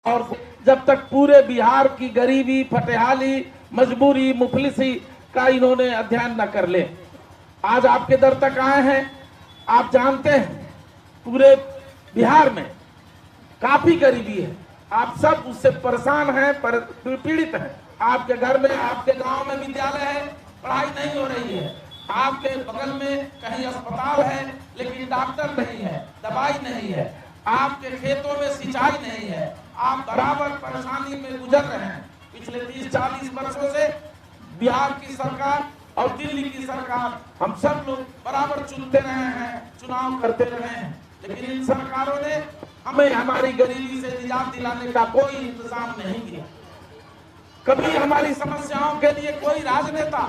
और जब तक पूरे बिहार की गरीबी, फटेहाली, मजबूरी, मुफलिसी का इन्होंने अध्ययन न कर ले। आज आपके दर तक आए हैं। आप जानते हैं पूरे बिहार में काफी गरीबी है, आप सब उससे परेशान हैं, पीड़ित हैं। आपके घर में, आपके गांव में विद्यालय है, पढ़ाई नहीं हो रही है। आपके बगल में कहीं अस्पताल है लेकिन डॉक्टर नहीं है, दवाई नहीं है। आपके खेतों में सिंचाई नहीं है। आप बराबर परेशानी में गुजर रहे हैं। पिछले 30-40 वर्षों से बिहार की सरकार और दिल्ली की सरकार, हम सब लोग बराबर चुनते रहे हैं, चुनाव करते रहे हैं, लेकिन इन सरकारों ने हमें हमारी गरीबी से निजात दिलाने का कोई इंतजाम नहीं किया। कभी हमारी समस्याओं के लिए कोई राजनेता,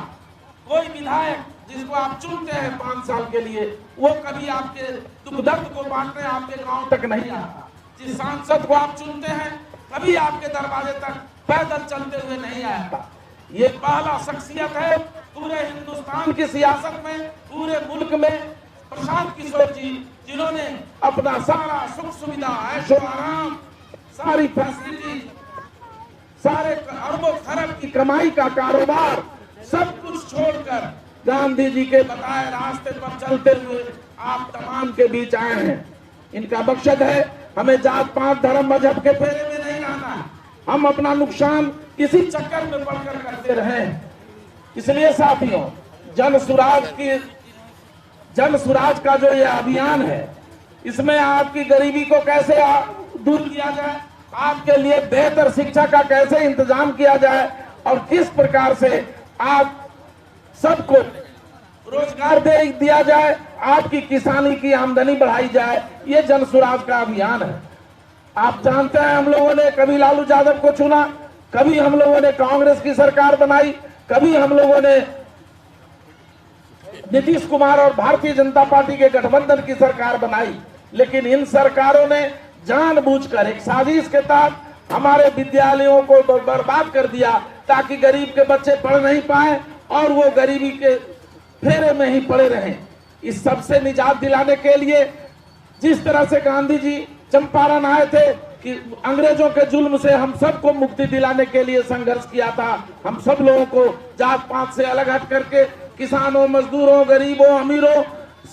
कोई विधायक जिसको आप चुनते हैं 5 साल के लिए, वो कभी आपके दुख दर्द को बांटने आपके गांव तक नहीं आता। जिस सांसद को आप चुनते हैं कभी आपके दरवाजे तक पैदल चलते हुए नहीं आया। ये पहला शख्सियत है पूरे हिंदुस्तान की सियासत में, पूरे मुल्क में, प्रशांत किशोर जी, जिन्होंने अपना सारा सुख सुविधा, ऐशो आराम, सारी फैसिलिटी, सारे अरबों खरब की कमाई का कारोबार सब कुछ छोड़कर गांधी जी के बताए रास्ते पर चलते हुए आप तमाम के बीच आए हैं। इनका मकसद है हमें जात पात धर्म मजहब के फेरे में नहीं रहना है। हम अपना नुकसान इसी चक्कर में पड़कर करते रहे। इसलिए साथियों, जन सुराज का जो ये अभियान है, इसमें आपकी गरीबी को कैसे दूर किया जाए, आपके लिए बेहतर शिक्षा का कैसे इंतजाम किया जाए और किस प्रकार से आप सबको रोजगार दिया जाए, आपकी किसानी की आमदनी बढ़ाई जाए, ये जन सुराज का अभियान है। आप जानते हैं हम लोगों ने कभी लालू यादव को चुना, कभी हम लोगों ने कांग्रेस की सरकार बनाई, कभी हम लोगों ने नीतीश कुमार और भारतीय जनता पार्टी के गठबंधन की सरकार बनाई, लेकिन इन सरकारों ने जानबूझकर एक साजिश के तहत हमारे विद्यालयों को बर्बाद कर दिया ताकि गरीब के बच्चे पढ़ नहीं पाए और वो गरीबी के फेरे में ही पड़े रहें। इस सब से निजात दिलाने के लिए जिस तरह से गांधी जी चंपारण आए थे कि अंग्रेजों के जुल्म से हम सबको मुक्ति दिलाने के लिए संघर्ष किया था, हम सब लोगों को जात पात से अलग हट करके, किसानों, मजदूरों, गरीबों, अमीरों,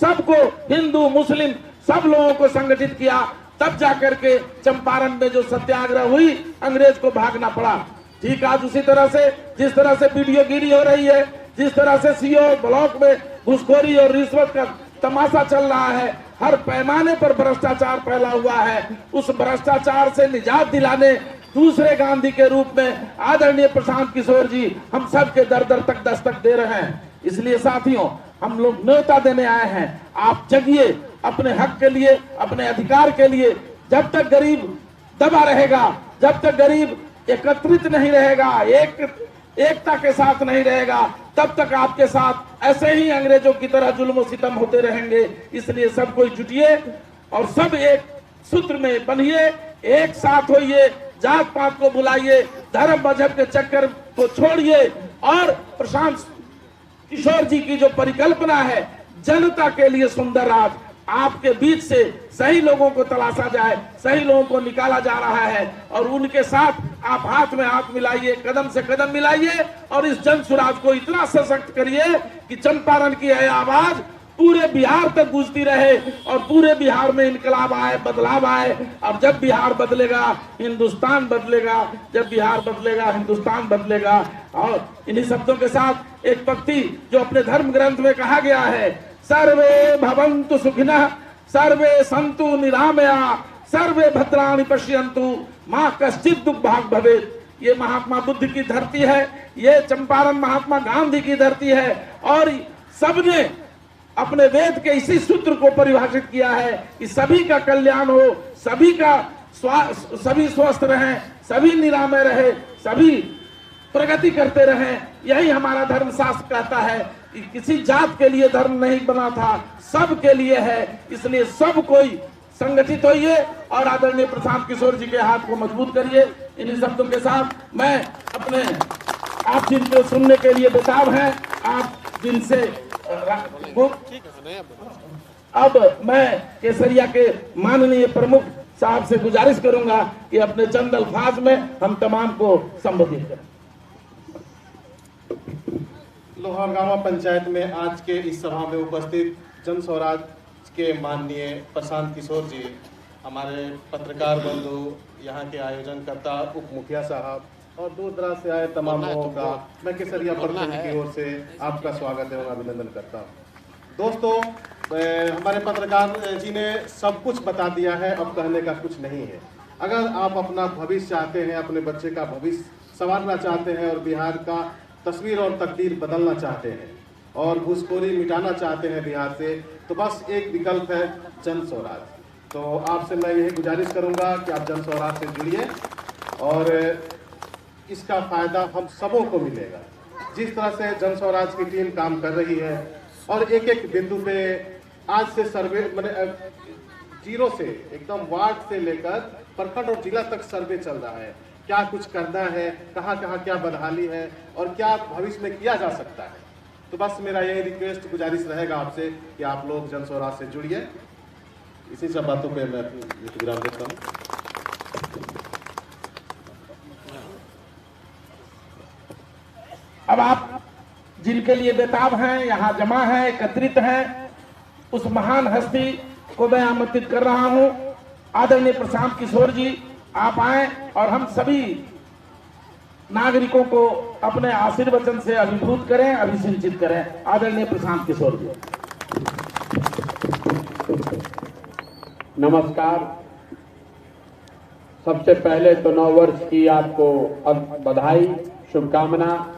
सबको, हिंदू मुस्लिम सब लोगों को संगठित किया। तब जाकर के चंपारण में जो सत्याग्रह हुई, अंग्रेज को भागना पड़ा। ठीक आज उसी तरह से जिस तरह से वीडियोगिरी हो रही है, जिस तरह से सीओ ब्लॉक में घुसखोरी और रिश्वत का तमाशा चल रहा है, हर पैमाने पर भ्रष्टाचार फैला हुआ है, उस भ्रष्टाचार से निजात दिलाने दूसरे गांधी के रूप में आदरणीय प्रशांत किशोर जी हम सब के दर दर तक दस्तक दे रहे हैं। इसलिए साथियों, हम लोग न्योता देने आए हैं, आप जगिए अपने हक के लिए, अपने अधिकार के लिए। जब तक गरीब दबा रहेगा, जब तक गरीब एकत्रित नहीं रहेगा, एकता के साथ नहीं रहेगा, तब तक आपके साथ ऐसे ही अंग्रेजों की तरह जुल्म सितम होते रहेंगे। इसलिए सब कोई जुटिए और सब एक सूत्र में बनिए, एक साथ होइए, जात पात को बुलाइए, धर्म मजहब के चक्कर को छोड़िए और प्रशांत किशोर जी की जो परिकल्पना है जनता के लिए सुंदर राज, आपके बीच से सही लोगों को तलाशा जाए, सही लोगों को निकाला जा रहा है और उनके साथ आप हाथ में हाथ मिलाइए, कदम से कदम मिलाइए और इस जन सुराज को इतना सशक्त करिए कि चंपारण की है आवाज पूरे बिहार तक गूंजती रहे और पूरे बिहार में इनकलाब आए, बदलाव आए। और जब बिहार बदलेगा हिंदुस्तान बदलेगा, जब बिहार बदलेगा हिंदुस्तान बदलेगा। और इन्हीं शब्दों के साथ एक पंक्ति जो अपने धर्म ग्रंथ में कहा गया है, सर्वे भवन्तु सुखिनः सर्वे सन्तु निरामया सर्वे भद्राणि पश्यन्तु मां कश्चित् दुर्भाग् भवेत्। ये महात्मा बुद्ध की धरती है, ये चंपारण महात्मा गांधी की धरती है और सबने अपने वेद के इसी सूत्र को परिभाषित किया है कि सभी का कल्याण हो, सभी स्वस्थ रहें, सभी निरामय रहे, सभी प्रगति करते रहें। यही हमारा धर्म शास्त्र कहता है कि किसी जात के लिए धर्म नहीं बना था, सब के लिए है। इसलिए सब कोई संगठित होइए और आदरणीय प्रशांत किशोर जी के हाथ को मजबूत करिए। इन्हीं शब्दों के साथ मैं अपने आप जिनको सुनने के लिए बेताब हैं, आप जिनसे अब मैं केसरिया के माननीय प्रमुख साहब से गुजारिश करूंगा कि अपने चंद अल्फाज में हम तमाम को संबोधित करें। लोहारगामा पंचायत में आज के इस सभा में उपस्थित जन स्वराज के माननीय प्रशांत किशोर जी, हमारे पत्रकार बंधु, यहाँ के आयोजनकर्ता उप मुखिया साहब और दूर दराज से आए तमाम लोगों का मैं केसरिया प्रखंड की ओर से आपका स्वागत एवं अभिनंदन करता हूँ। दोस्तों, हमारे पत्रकार जी ने सब कुछ बता दिया है, अब कहने का कुछ नहीं है। अगर आप अपना भविष्य चाहते हैं, अपने बच्चे का भविष्य संवारना चाहते हैं और बिहार का तस्वीर और तकदीर बदलना चाहते हैं और घूसखोरी मिटाना चाहते हैं बिहार से, तो बस एक विकल्प है जन स्वराज। तो आपसे मैं यही गुजारिश करूंगा कि आप जन स्वराज से जुड़िए और इसका फायदा हम सबों को मिलेगा। जिस तरह से जन स्वराज की टीम काम कर रही है और एक एक बिंदु पे आज से सर्वे जीरो से एकदम वार्ड से लेकर प्रखंड और जिला तक सर्वे चल रहा है, क्या कुछ करना है, कहाँ कहाँ क्या बदहाली है और क्या भविष्य में किया जा सकता है। तो बस मेरा यही रिक्वेस्ट गुजारिश रहेगा आपसे कि आप लोग जन स्वराज से जुड़िए। इसी सब बातों पे मैं विराम देता हूँ। अब आप जिनके लिए बेताब हैं, यहाँ जमा हैं, एकत्रित हैं, उस महान हस्ती को मैं आमंत्रित कर रहा हूँ। आदरणीय प्रशांत किशोर जी, आप आए और हम सभी नागरिकों को अपने आशीर्वचन से अभिभूत करें, अभिसिंचित करें। आदरणीय प्रशांत किशोर जी। नमस्कार। सबसे पहले तो नव वर्ष की आपको बधाई, शुभकामना।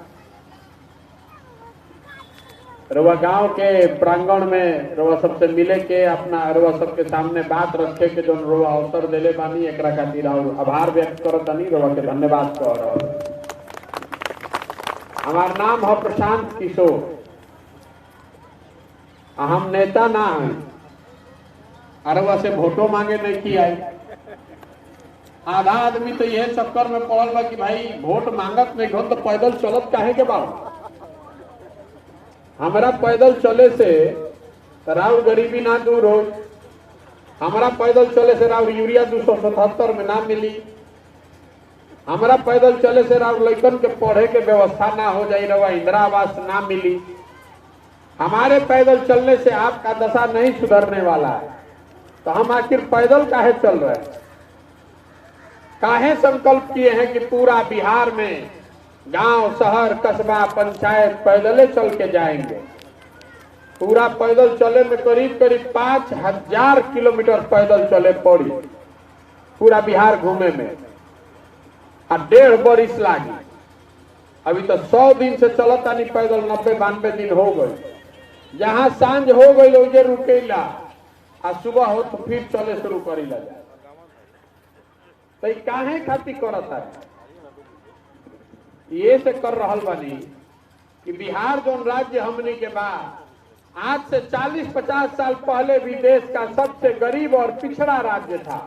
रवा गांव के प्रांगण में रवा सबसे मिले के अपना रवा सबके सामने बात रखे के जो रवा अवसर दिले बानी, एकरा खातिर और आभार व्यक्त करतानी, रवा के धन्यवाद कह रहा। हमार नाम है प्रशांत किशोर। हम नेता ना है, अरवा से वोटो मांगे नहीं की आई। आधा आदमी तो यह चक्कर में पड़ल बा कि भाई वोट मांगत नहीं हो तो पैदल चलत काहे के बाबू। हमारा पैदल चले से राउर गरीबी ना दूर हो, हमारा पैदल चले से राउर यूरिया 277 में ना मिली, हमारा पैदल चले से राउर लड़कन के पढ़े के व्यवस्था ना हो जाए, रवा इंदिरा आवास ना मिली। हमारे पैदल चलने से आपका दशा नहीं सुधरने वाला है। तो हम आखिर पैदल काहे चल रहे हैं? काहे संकल्प किए हैं कि पूरा बिहार में गांव, शहर, कस्बा, पंचायत पैदले चल के जाएंगे। पूरा पैदल चले में करीब करीब 5000 किलोमीटर पैदल चले पड़ी पूरा बिहार घूमे में, और 1.5 बरिस लागी। अभी तो 100 दिन से चलता नहीं पैदल, 90-92 दिन हो गए। जहां सांझ हो गई उजे रुकेला और सुबह हो तो फिर चले शुरू करीला जाए। तो काहे खातिर करता है? ये से कर रहल बानी कि बिहार जो राज्य हमने के बाद आज से 40-50 साल पहले भी देश का सबसे गरीब और पिछड़ा राज्य था,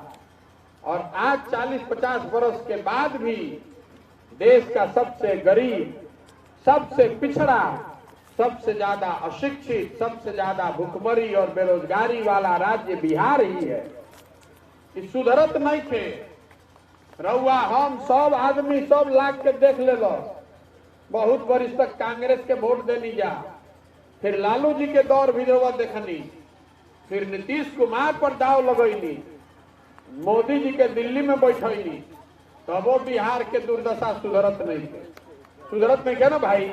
और आज 40-50 वर्ष के बाद भी देश का सबसे गरीब, सबसे पिछड़ा, सबसे ज्यादा अशिक्षित, सबसे ज्यादा भुखमरी और बेरोजगारी वाला राज्य बिहार ही है। इस सुधरत नहीं थे। रउआ हम सब आदमी सब लाख के देख ले लो, बहुत वर्ष तक कांग्रेस के वोट देनी जा, फिर लालू जी के दौर भी रउआ देखनी, फिर नीतीश कुमार पर दाव लगैनी, मोदी जी के दिल्ली में बैठनी, तबो बिहार के दुर्दशा सुधरत नहीं थे। सुधरत नहीं के ना भाई?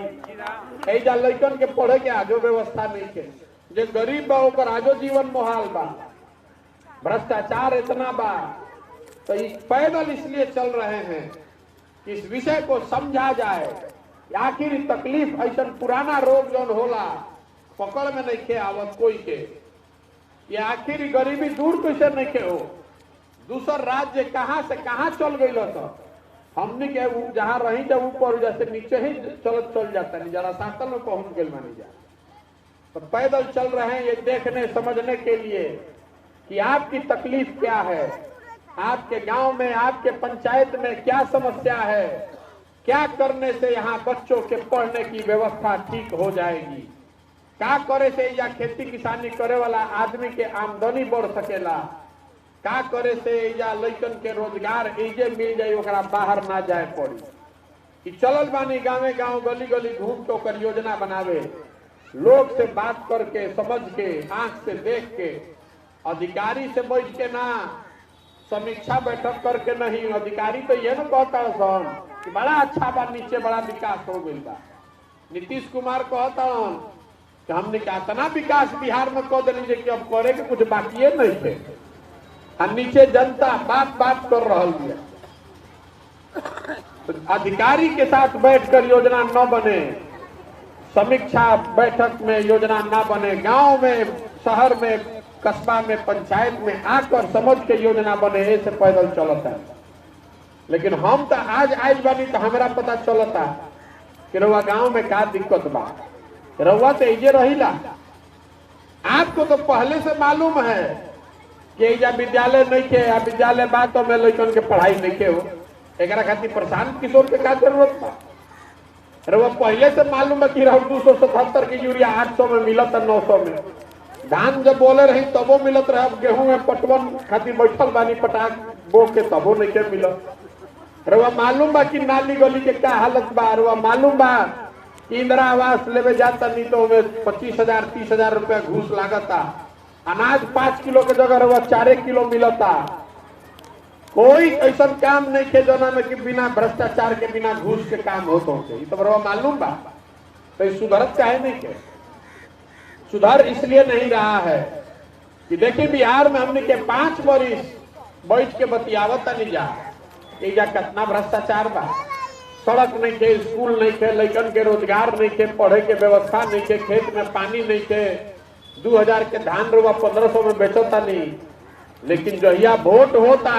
ऐजा लड़कन के पढ़े के आजो व्यवस्था नहीं के, जो गरीब बा ओकर आजो जीवन मोहाल बा, भ्रष्टाचार इतना बा। तो पैदल इसलिए चल रहे हैं कि इस विषय को समझा जाए। आखिर तकलीफ ऐसा पुराना रोग जौन होला पकड़ में नहीं के आवत कोई के, ये आखिर गरीबी दूर कैसे नहीं के हो। दूसर राज्य कहाँ से कहाँ चल गई तो हमने के जहाँ रही जब ऊपर जैसे नीचे ही चल जाता नहीं, जरा साकल में पहुंच गए मानी जा। तो पैदल चल रहे हैं ये देखने समझने के लिए कि आपकी तकलीफ क्या है, आपके गांव में, आपके पंचायत में क्या समस्या है, क्या करने से यहाँ बच्चों के पढ़ने की व्यवस्था ठीक हो जाएगी, क्या करे से या खेती किसानी करे वाला आदमी के आमदनी बढ़ सकेला, का करे से या लइकन के रोजगार एजे मिल जाए, ओकरा बाहर ना जाए पड़ी। कि चलल बानी गाँवे गाँव गली गली घूम के ओकर योजना बनावे, लोग से बात करके समझ के आंख से देख के, अधिकारी से बैठ के ना, समीक्षा बैठक करके नहीं। अधिकारी तो ये ना कहता है कि बड़ा अच्छा बा, नीचे बड़ा विकास हो गई बा। नीतीश कुमार कहता कि हमने इतना विकास बिहार में कह दिली कि अब करे के कुछ बाकी नहीं थे, और नीचे जनता बात बात कर रहा है। तो अधिकारी के साथ बैठकर योजना न बने, समीक्षा बैठक में योजना न बने, गांव में, शहर में, कस्बा में, पंचायत में आकर समझ के योजना बने, ऐसे पैदल चलता है। लेकिन हम तो आज आइल बानी तो हमारा पता चलता कि रउआ गांव में का दिक्कत बा। रउआ तो ऐजे रहिला, आपको तो पहले से मालूम है कि एजा विद्यालय नहीं के, या विद्यालय बात तो में लड़कन के पढ़ाई नहीं के हो, एक खातिर प्रशांत किशोर के का जरूरत बा। रउआ पहले से मालूम है कि 277 की यूरिया 800 में मिलत है, 900 में। धान जब बोले रही तबो मिलत रहे, अब गेहूं में पटवन खातिर बैठल बानी पटाख बो के तबो नहीं के मिलत। रउआ मालूम बा कि नाली गली के क्या हालत बा। रउआ मालूम बा कि इंदिरा आवास लेवे जाता नहीं तो 25,000 30,000 रुपया घूस लागता। अनाज 5 किलो के जगह रउआ 4 किलो मिलता। कोई ऐसा काम नहीं के जोना में कि बिना भ्रष्टाचार के, बिना घूस के काम होता हो, तो रउआ मालूम बा। तो सुधरत चाहे नहीं के, सुधार इसलिए नहीं रहा है कि देखिए बिहार में हमने के 5 वर्ष बैठ के बतियावत नहीं जा एजा कितना भ्रष्टाचार बा। सड़क नहीं के, स्कूल नहीं के, लड़कन के रोजगार नहीं के, पढ़े के व्यवस्था नहीं के, खेत में पानी नहीं के, 2000 के धान रुपया 1500 में बेचता नहीं। लेकिन जहिया वोट होता,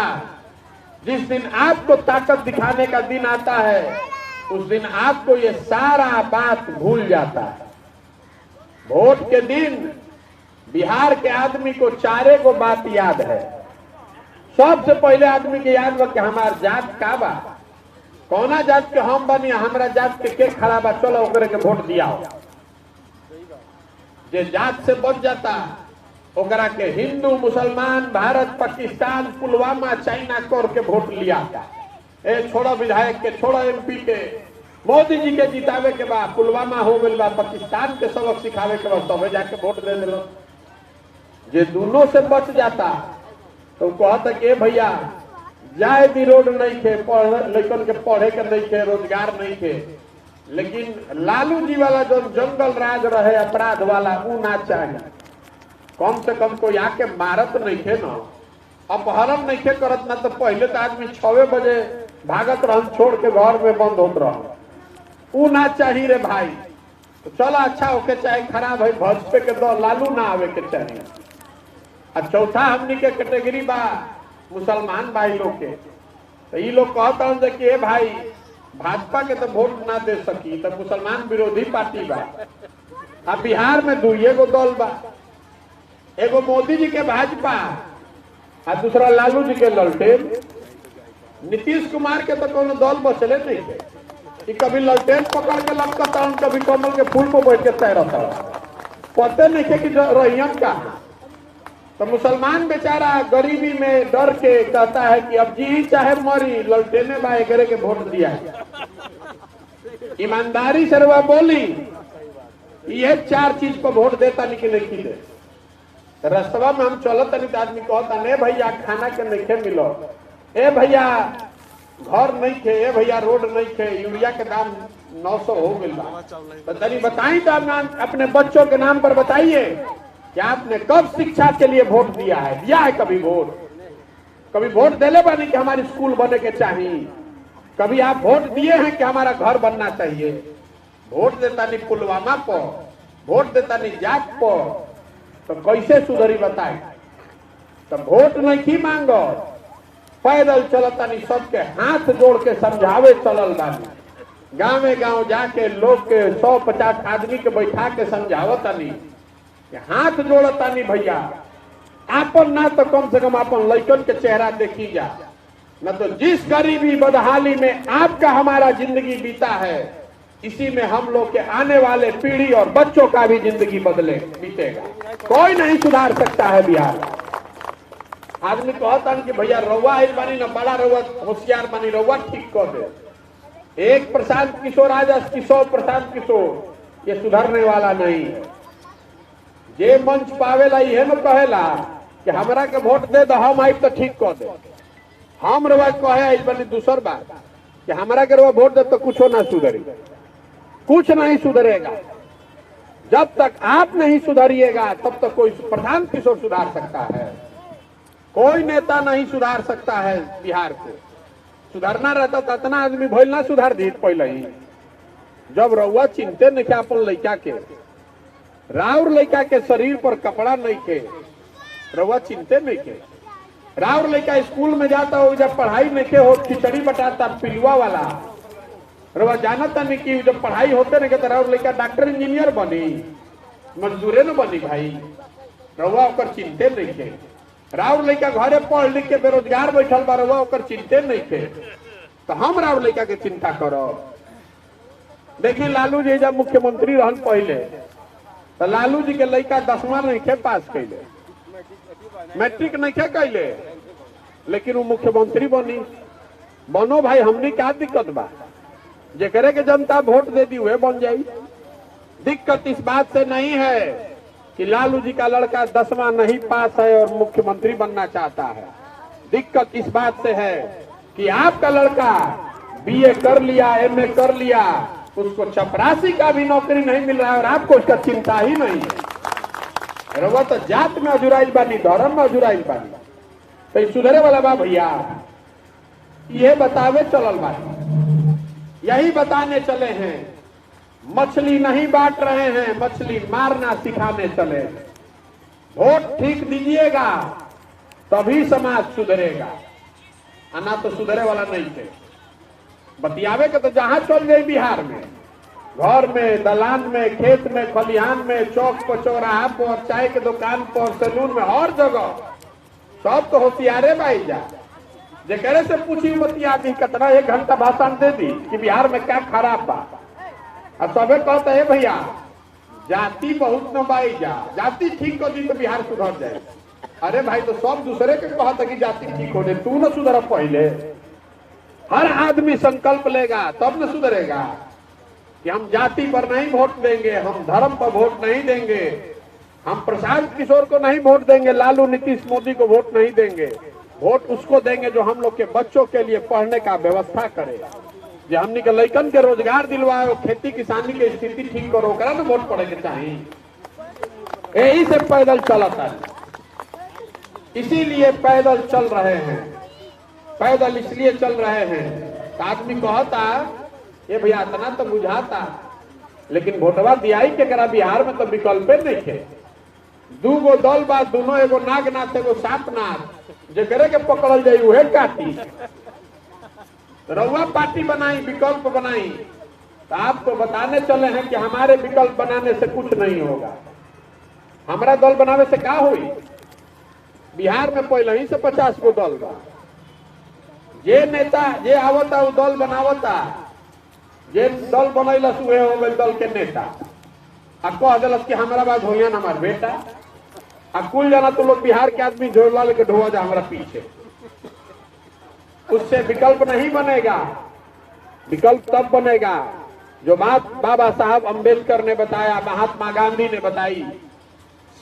जिस दिन आपको ताकत दिखाने का दिन आता है, उस दिन आपको ये सारा बात भूल जाता है। वोट के दिन बिहार के आदमी को 4 गो बात याद है। सबसे पहले आदमी के याद बा कि हमार जात का बा, कौना जात के हम बनी, हमारा जात के खड़ा बा, चलो ओकरे के वोट दिया। जे जात से बच जाता ओकरा के हिंदू, मुसलमान, भारत, पाकिस्तान, पुलवामा, चाइना कर के वोट लिया। ए छोड़ो विधायक के, छोड़ो MP के, मोदी जी के जितावे के बाद पुलवामा हो गई बा, पाकिस्तान के सबक सिखावे के बाद तबे जाके वोट दे दिलो। जे दोनों से बच जाता तो कहता कि भैया जाए भी रोड नहीं थे, लड़कन के पढ़े के नहीं थे, रोजगार नहीं थे। लेकिन लालू जी वाला जो जंगल राज रहे अपराध वाला, वो ना चाहिए। कम से कम कोई आके मारत नहीं थे ना, अपहरण नहीं थे करत ना, तो पहले तो आदमी 6 बजे भागत रह, छोड़ के घर में बंद होत रह। वो ना चाहिए रे भाई। तो चलो अच्छा होके चाहे खराब है, भाजपा के दो, लालू ना आवे के चाहिए। और चौथा हमनी के कैटेगरी बा मुसलमान भाई लोग के। तो ये लोग कहता हूँ कि भाई भाजपा के तो वोट ना दे सकी, तो मुसलमान विरोधी पार्टी बा। अब बिहार में 2 गो दल बा, एगो मोदी जी के भाजपा और दूसरा लालू जी के ललटेन। नीतीश कुमार के तो कोनो दल बचले नहीं थे कि कभी ललटेन पकड़ के लपकता, कभी कमल के फूल पर बैठ के तैरता, पता नहीं थे कि रहियन का। तो मुसलमान बेचारा गरीबी में डर के कहता है कि अब जी चाहे मरी, ललटेने बा एकरे के वोट दिया। ईमानदारी से रवा बोली, ये 4 चीज को वोट देता नहीं कि नहीं दे। रास्तवा में हम चलत नहीं, आदमी कहता नहीं भैया खाना के नहीं मिलो, ए भैया घर नहीं थे, ए भैया रोड नहीं थे, यूरिया के दाम 900 हो गया। तो तनी बताई तो अपने बच्चों के नाम पर बताइए कि आपने कब शिक्षा के लिए वोट दिया है? दिया है कभी वोट? कभी वोट देले बानी कि हमारी स्कूल बने के चाहिए? कभी आप वोट दिए हैं कि हमारा घर बनना चाहिए? वोट देता नहीं पुलवामा पर, वोट देता नहीं जात पर, तो कैसे सुधरी बताए? तो वोट नहीं मांगो, पैदल चलता नहीं, सबके हाथ जोड़ के समझावे चलल बानी। गाँव गाँव जाके लोग के 150 आदमी के बैठा के समझावता नहीं, हाथ जोड़ता नहीं भैया। आपन ना तो कम से कम अपन लड़कन के चेहरा देखी जा, न तो जिस गरीबी बदहाली में आपका हमारा जिंदगी बीता है, इसी में हम लोग के आने वाले पीढ़ी और बच्चों का भी जिंदगी बदले बीतेगा। कोई नहीं सुधार सकता है बिहार। आदमी कहता कि भैया रउआ आइल बानी ना, बड़ा रउआ होशियार बानी, रउआ ठीक कर दे। एक प्रशांत किशोर आज किशोर प्रशांत किशोर ये सुधरने वाला नहीं है। जे मंच पावेला यह न कहेला कि हमरा के वोट दे दो, हम आइब तो ठीक कर दे। हम रउआ कहे आइल बानी दूसर बात कि हमरा के रउआ वोट दे तो कुछ ना सुधरी, कुछ नहीं सुधरेगा। जब तक आप नहीं सुधरिएगा तब तक कोई प्रशांत किशोर सुधार सकता है, कोई नेता नहीं सुधार सकता है। बिहार को सुधारना रहता तो इतना आदमी भइल ना सुधार दी पहले ही। जब रउआ चिंते नहीं अपन लड़का के, राउर लड़का के शरीर पर कपड़ा नहीं के, रउआ चिंते नहीं के। राउर लड़का स्कूल में जाता हो, जब पढ़ाई नहीं के हो, खिचड़ी बटाता पिलुआ वाला, रउआ जानता नहीं कि जब पढ़ाई होते नहीं के तो राउर लड़का डॉक्टर इंजीनियर बनी, मजदूरे न बनी भाई। रउआ ओकर चिंते नहीं के। राउर लड़का घरे पढ़ लिख के बेरोजगार बैठल बा, रउआ ओकर चिंते नहीं के। तो हम राउर लड़का के चिंता करो। देखिए लालू जी जब मुख्यमंत्री रहन पहले, तो लालू जी के लड़का 10वां नहीं के पास कैले, मैट्रिक नहीं के कैले, लेकिन वो मुख्यमंत्री बनो भाई। हमने क्या दिक्कत बा, जेकरे के जनता वोट दे दी हुए बन जाई। दिक्कत इस बात से नहीं है कि लालू जी का लड़का 10वां नहीं पास है और मुख्यमंत्री बनना चाहता है। दिक्कत इस बात से है कि आपका लड़का बीए कर लिया, एमए कर लिया, उसको चपरासी का भी नौकरी नहीं मिल रहा है और आपको उसका चिंता ही नहीं है। रउआ तो जात में अजुराइल बानी, धर्म में अजुराइल बानी, तो सुधरे वाला बा भैया। ये बतावे चलल बानी, यही बताने चले हैं। मछली नहीं बांट रहे हैं, मछली मारना सिखाने चले हैं। वोट ठीक दीजिएगा तभी समाज सुधरेगा, ना तो सुधरे वाला नहीं थे। बतियावे के तो जहां चल गई बिहार में, घर में, दलान में, खेत में, खलिहान में, चौक पर, चौराहा पर, चाय के दुकान पर, सैलून में, हर जगह सब तो होशियारे भाई जा। जेकरे से पूछी बतिया कि कितना 1 घंटा भाषण दे दी कि बिहार में क्या खराब बा, और सबे कहते है भैया जाति बहुत न बाई जा, जाति ठीक कर दी तो बिहार सुधर जाए। अरे भाई तो सब दूसरे के कहता कि जाति ठीक हो जाए, तू न सुधर पहले। हर आदमी संकल्प लेगा तब न सुधरेगा कि हम जाति पर नहीं वोट देंगे, हम धर्म पर वोट नहीं देंगे, हम प्रशांत किशोर को नहीं वोट देंगे, लालू नीतीश मोदी को वोट नहीं देंगे। वोट उसको देंगे जो हम लोग के बच्चों के लिए पढ़ने का व्यवस्था करे, जो हमने के लइकन के रोजगार दिलवाए, खेती किसानी की स्थिति ठीक करो, करा ना वोट पड़े के चाहिए। यही से पैदल चलता है, इसीलिए पैदल चल रहे हैं। पैदल इसलिए चल रहे हैं तो आदमी कहता ये भैया इतना तो बुझाता, लेकिन वोटवा दियाई के करा बिहार में तो विकल्पे नहीं थे। 2 गो दल बा, दोनों एगो नागनाथ एगो सापनाथ, जेकरे के पकड़ल जाई उहे काटी। रउआ पार्टी बनाई, विकल्प बनाई, तो आपको बताने चले हैं कि हमारे विकल्प बनाने से कुछ नहीं होगा। हमारा दल बनावे से क्या हुई? बिहार में पहले ही से 50 गो दल बा। जे नेता जे आवता वो दल बनावता, जे दल बनैलस उहे हो गए दल के नेता। आ कह दिलस कि हमारा बात होइया ना हमार बेटा। आ कुल जाना तो लोग बिहार के आदमी झोला लेके ढोआ जा हमारा पीछे। उससे विकल्प नहीं बनेगा। विकल्प तब बनेगा जो बात बाबा साहब अम्बेडकर ने बताया, महात्मा गांधी ने बताई।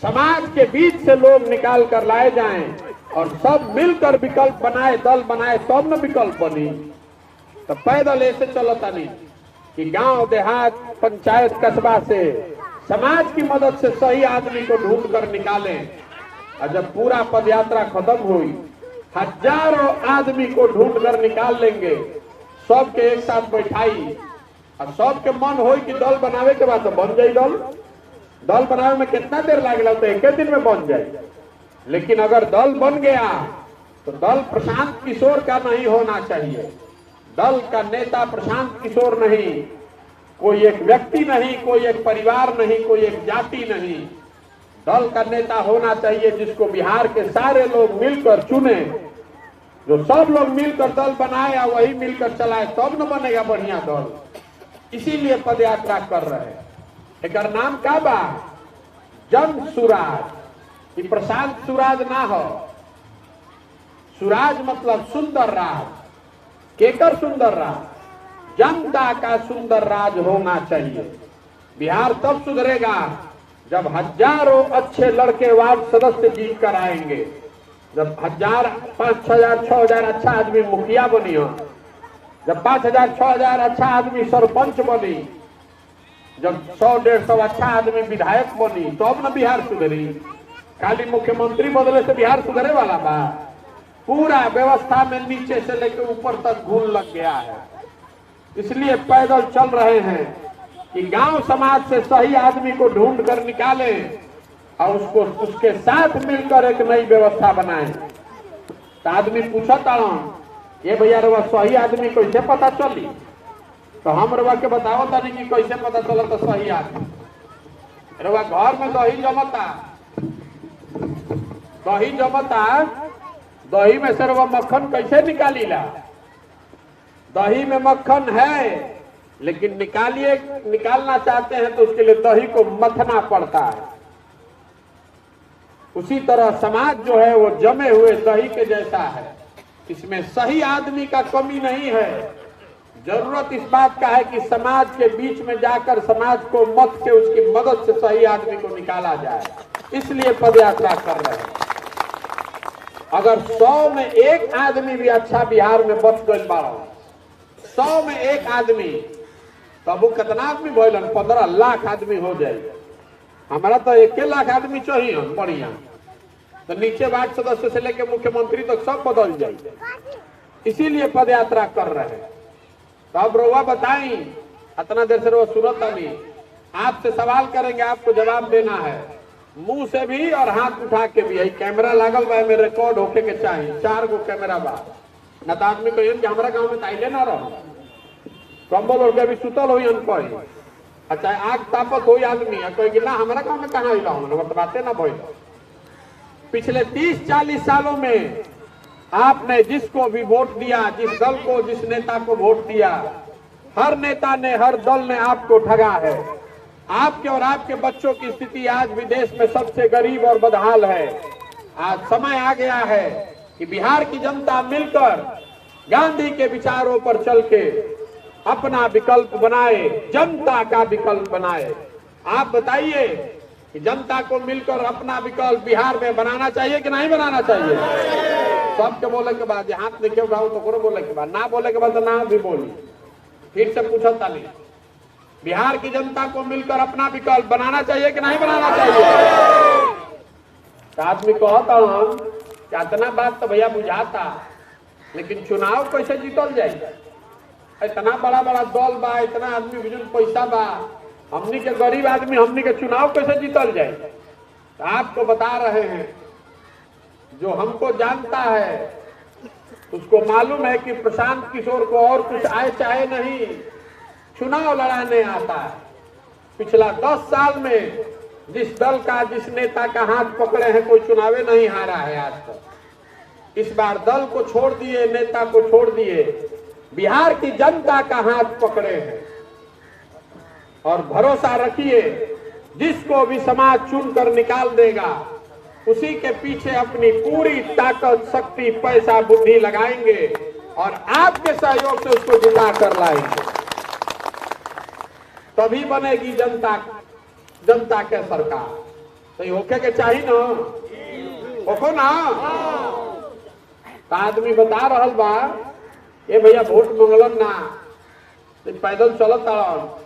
समाज के बीच से लोग निकाल कर लाए जाएं और सब मिलकर विकल्प बनाए, दल बनाए, तब न विकल्प बनी। तो पैदल ऐसे चलता नहीं कि गांव देहात पंचायत कस्बा से समाज की मदद से सही आदमी को ढूंढ कर निकालें। और जब पूरा पदयात्रा खत्म हुई, हजारों आदमी को ढूंढ कर निकाल लेंगे, सबके एक साथ बैठाई और सबके मन हो कि दल बनावे के बाद तो बन जाए। दल बनावे में कितना देर लागेला? तो एक दिन में बन जाए। लेकिन अगर दल बन गया तो दल प्रशांत किशोर का नहीं होना चाहिए। दल का नेता प्रशांत किशोर नहीं, कोई एक व्यक्ति नहीं, कोई एक परिवार नहीं, कोई एक जाति नहीं। दल का नेता होना चाहिए जिसको बिहार के सारे लोग मिलकर चुने। जो सब लोग मिलकर दल बनाए या वही मिलकर चलाए, तब न बनेगा बढ़िया दल। इसीलिए पदयात्रा कर रहे हैं। एक नाम का बा जन सुराज। प्रशांत सुराज ना हो, सुराज मतलब सुंदर राज। केकर सुंदर राज? जनता का सुंदर राज होना चाहिए। बिहार तब सुधरेगा जब हजारों अच्छे लड़के वार्ड सदस्य जीत कर आएंगे, जब 1000, 5000, 6000 अच्छा आदमी मुखिया बनी हो, जब 5000, 6000 अच्छा आदमी सरपंच बनी, जब 100-150 अच्छा आदमी विधायक बनी, तो अब न बिहार सुधरी। खाली मुख्यमंत्री बदले से बिहार सुधरे वाला बा? पूरा व्यवस्था में नीचे से लेकर ऊपर तक घून लग गया है। इसलिए पैदल चल रहे हैं कि गांव समाज से सही आदमी को ढूंढ कर निकाले और उसको उसके साथ मिलकर एक नई व्यवस्था बनाएं। तो आदमी पूछा था, ये भैया रवा सही आदमी कैसे पता चली? तो हम रवा के बताओ तानी कि कैसे पता चला तो सही आदमी। रवा घर में दही जमता, दही में से रवा मक्खन कैसे निकाली ला? दही में मक्खन है, लेकिन निकालना चाहते हैं तो उसके लिए दही को मथना पड़ता है। उसी तरह समाज जो है वो जमे हुए दही के जैसा है। इसमें सही आदमी का कमी नहीं है। जरूरत इस बात का है कि समाज के बीच में जाकर समाज को मत के उसकी मदद से सही आदमी को निकाला जाए। इसलिए पदयात्रा कर रहे हैं। अगर 100 में 1 आदमी भी अच्छा बिहार में बच गई, 100 में 1 आदमी, तब वो कितना आदमी भइलन? 15 लाख आदमी हो जाए। हमारा तो 1 लाख आदमी चाहिए बढ़िया, तो नीचे वार्ड सदस्य से लेकर मुख्यमंत्री तक सब बदल जाए। इसीलिए पदयात्रा कर रहे हैं। तो अब रोवा बताई, इतना देर से रोवा सूरत नहीं, आपसे सवाल करेंगे, आपको जवाब देना है, मुंह से भी और हाथ उठा के भी। यही कैमरा लागल बा में रिकॉर्ड होके के चाहिए। 4 गो कैमरा बा, न तो आदमी कहिए कि हमारा गाँव में ताइले ना रहो, कंबल ओढ़ के भी सुतल हो कही, अच्छा आग तापत हो आदमी कहे कि ना हमारा गाँव में कहाँ अला हूँ, बातें ना भइल। पिछले 30-40 सालों में आपने जिसको भी वोट दिया, जिस दल को, जिस नेता को वोट दिया, हर नेता ने, हर दल ने आपको ठगा है। आपके और आपके बच्चों की स्थिति आज भी देश में सबसे गरीब और बदहाल है। आज समय आ गया है कि बिहार की जनता मिलकर गांधी के विचारों पर चल के अपना विकल्प बनाए, जनता का विकल्प बनाए। आप बताइए कि जनता को मिलकर अपना विकल्प बिहार में बनाना चाहिए कि नहीं बनाना चाहिए? सबके बोले के बाद, हाथ देखे उठाओ तो करो, बोले के बाद ना, बोले के बाद तो ना भी बोली। फिर से पूछो ताली, बिहार की जनता को मिलकर अपना विकल्प बनाना चाहिए कि नहीं बनाना चाहिए? तो आदमी कहता हूं कि इतना बात तो भैया बुझाता, लेकिन चुनाव कैसे जीतल जाए? इतना बड़ा बड़ा दल बा, इतना आदमी बिजुन पैसा बा, हमनी के गरीब आदमी, हमनी के चुनाव कैसे जीतल जाए? तो आपको बता रहे हैं, जो हमको जानता है उसको मालूम है कि प्रशांत किशोर को और कुछ आए चाहे नहीं, चुनाव लड़ाने आता है। पिछला 10 साल में जिस दल का, जिस नेता का हाथ पकड़े हैं, कोई चुनावे नहीं हारा है आज तक। इस बार दल को छोड़ दिए, नेता को छोड़ दिए, बिहार की जनता का हाथ पकड़े हैं। और भरोसा रखिए, जिसको भी समाज चुनकर निकाल देगा, उसी के पीछे अपनी पूरी ताकत, शक्ति, पैसा, बुद्धि लगाएंगे और आपके सहयोग से उसको जिता कर लाएंगे। तभी बनेगी जनता के सरकार। तो ये होके के चाहिए ना, होको ना। तो आदमी बता रहल बा, ये भैया वोट मंगलन ना, तो पैदल चलत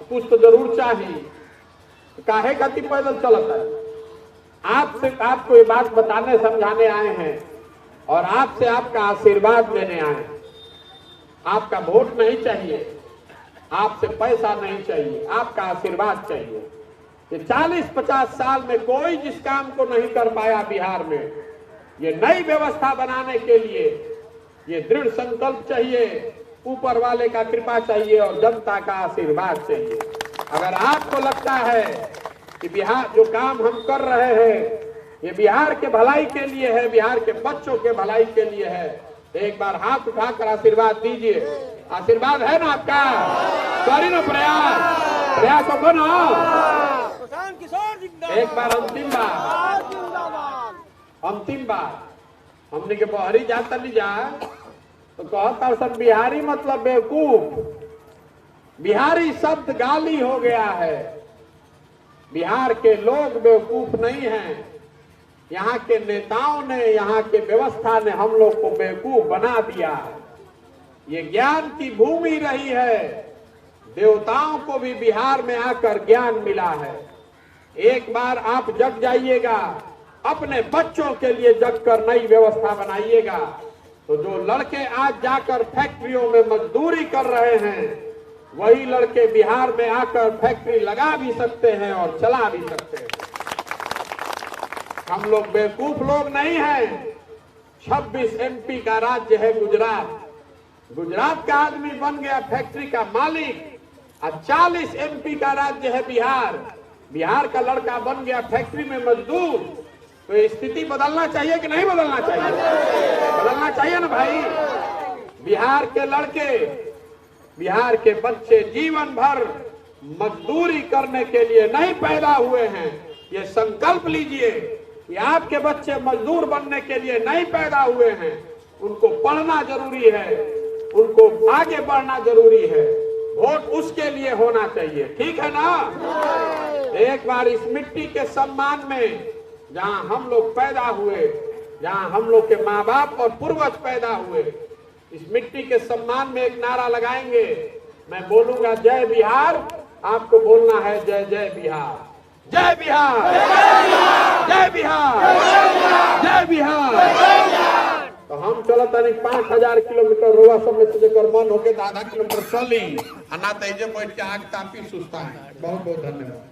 कुछ तो जरूर चाहिए, काहे खातिर पैदल चलता है? आपको ये बात बताने समझाने आए हैं और आपसे आपका आशीर्वाद लेने आए हैं। आपका वोट नहीं चाहिए, आपसे पैसा नहीं चाहिए, आपका आशीर्वाद चाहिए। ये 40-50 साल में कोई जिस काम को नहीं कर पाया बिहार में, ये नई व्यवस्था बनाने के लिए ये दृढ़ संकल्प चाहिए, ऊपर वाले का कृपा चाहिए और जनता का आशीर्वाद चाहिए। अगर आपको लगता है कि बिहार जो काम हम कर रहे हैं ये बिहार के भलाई के लिए है, बिहार के बच्चों के भलाई के लिए है, तो एक बार हाथ उठाकर आशीर्वाद दीजिए। आशीर्वाद है ना आपका? करी ना प्रयास होगा ना। एक बार अंतिम बार हमने के बहरी जाता नहीं जा तो कहता सब बिहारी मतलब बेवकूफ। बिहारी शब्द गाली हो गया है। बिहार के लोग बेवकूफ नहीं हैं। यहाँ के नेताओं ने, यहाँ के व्यवस्था ने हम लोग को बेवकूफ बना दिया। ये ज्ञान की भूमि रही है। देवताओं को भी बिहार में आकर ज्ञान मिला है। एक बार आप जग जाइएगा, अपने बच्चों के लिए जग कर नई व्यवस्था बनाइएगा, तो जो लड़के आज जाकर फैक्ट्रियों में मजदूरी कर रहे हैं, वही लड़के बिहार में आकर फैक्ट्री लगा भी सकते हैं और चला भी सकते हैं। हम लोग बेवकूफ लोग नहीं हैं। 26 MP का राज्य है गुजरात। गुजरात का आदमी बन गया फैक्ट्री का मालिक, और 40 MP का राज्य है बिहार। बिहार का लड़का बन गया फैक्ट्री में मजदूर। तो ये स्थिति बदलना चाहिए कि नहीं बदलना चाहिए? बदलना चाहिए ना भाई। बिहार के लड़के, बिहार के बच्चे जीवन भर मजदूरी करने के लिए नहीं पैदा हुए हैं। ये संकल्प लीजिए कि आपके बच्चे मजदूर बनने के लिए नहीं पैदा हुए हैं। उनको पढ़ना जरूरी है, उनको आगे बढ़ना जरूरी है। वोट उसके लिए होना चाहिए, ठीक है ना? एक बार इस मिट्टी के सम्मान में, जहां हम लोग पैदा हुए, जहां हम लोग के माँ बाप और पूर्वज पैदा हुए, इस मिट्टी के सम्मान में एक नारा लगाएंगे। मैं बोलूंगा जय बिहार, आपको बोलना है जय जय बिहार। जय बिहार, जय बिहार, जय बिहार। तो हम चलता नहीं 5000 किलोमीटर रोवा सब में से कर मन होके 10 किलोमीटर चली, ना तेजे बैठ के आग तापी सुस्ता है। बहुत बहुत धन्यवाद।